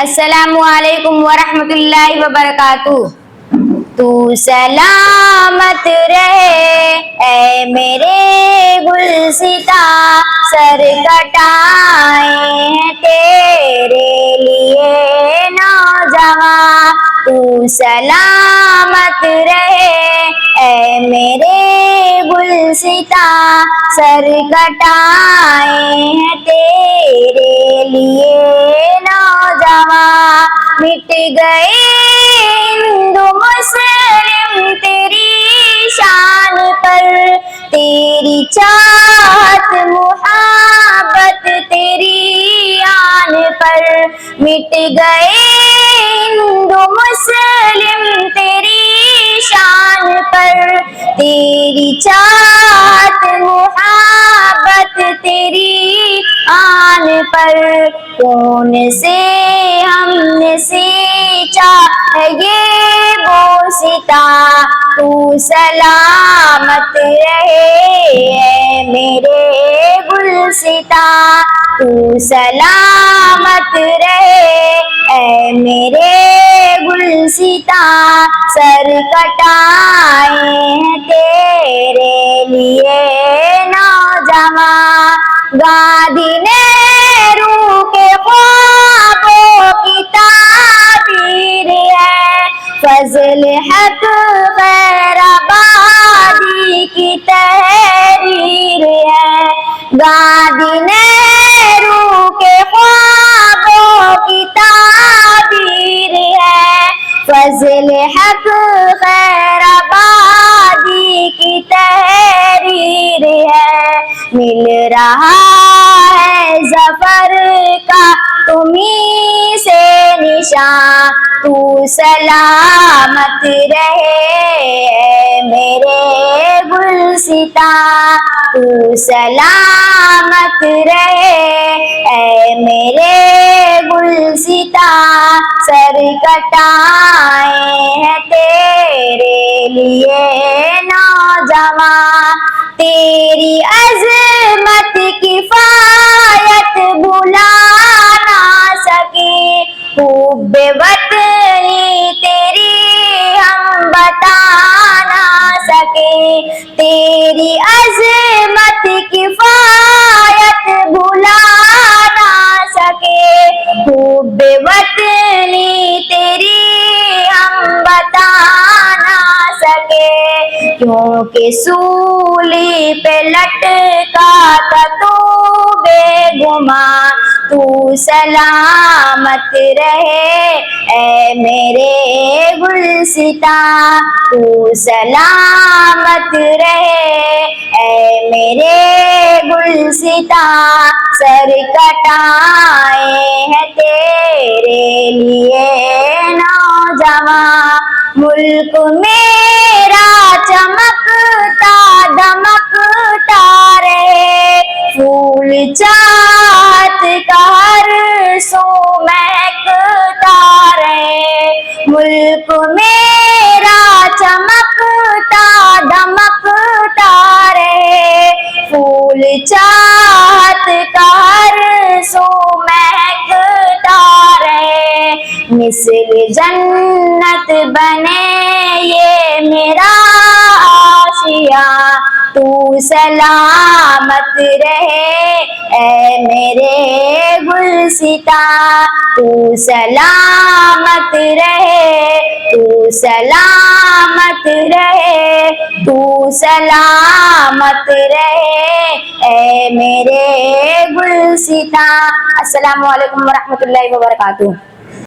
السلام علیکم ورحمۃ اللہ وبرکاتہ۔ تو سلامت رہے اے میرے گلستہ، سر کٹائے ہیں تیرے لیے نوجواں۔ تو سلامت رہے اے میرے گلستہ، سر کٹائے ہیں تیرے لیے نوجواں۔ مٹ گئے ہندو مسلم تیری شان پر، تیری چاہت محبت تیری آن پر۔ مٹ گئے ہندو مسلم تیری شان پر، تیری چاہت محبت تیری آن پر۔ کون سے ہم نے سینچا ہے یہ بوسیتا، تو سلامت رہے اے میرے گلستہ، تو سلامت رہے اے میرے گلستہ، سر کٹائے ہیں تیرے لیے نوجواں۔ گاندھی نہرو کے خوابوں کی تعبیر ہے، فضل حق خیر آبادی کی تحریر ہے۔ گاندھی نہرو کے خوابوں کی تعبیر ہے، فضل حق خیر آبادی کی تحریر ہے۔ مل رہا ہے ظفر کا تمہیں سے نشاں، تو سلامت رہے اے میرے گلستہ، تو سلامت رہے اے میرے گلستہ، سر کٹائے ہیں تیرے لیے نوجواں۔ تیری عظمت کفایت بھلا نہ سکے، حب وطنی تیری ہم بتا نہ سکے۔ تیری عظمت کفایت بھلا نہ سکے، حب وطنی تیری ہم بتا نہ سکے۔ کیونکہ سولی پہ لٹکا تھا تو بے گماں، تو سلامت رہے اے میرے گلستہ، تو سلامت رہے اے میرے گلستہ، سر کٹائے ہیں تیرے لیے نوجواں۔ ملک میرا چمکتا دمکتا رہے، پھول چاہت کا ہر سو مہکتا رہے۔ ملک میرا چمکتا دمکتا رہے، پھول چاہت کا ہر سو مہکتا رہے۔ مثل جنت بنے یہ میرا آشیاں، تو سلامت رہے اے میرے گلستہ، تو سلامت رہے، تو سلامت رہے، تو سلامت رہے اے میرے گلستہ۔ السلام علیکم ورحمۃ اللہ وبرکاتہ۔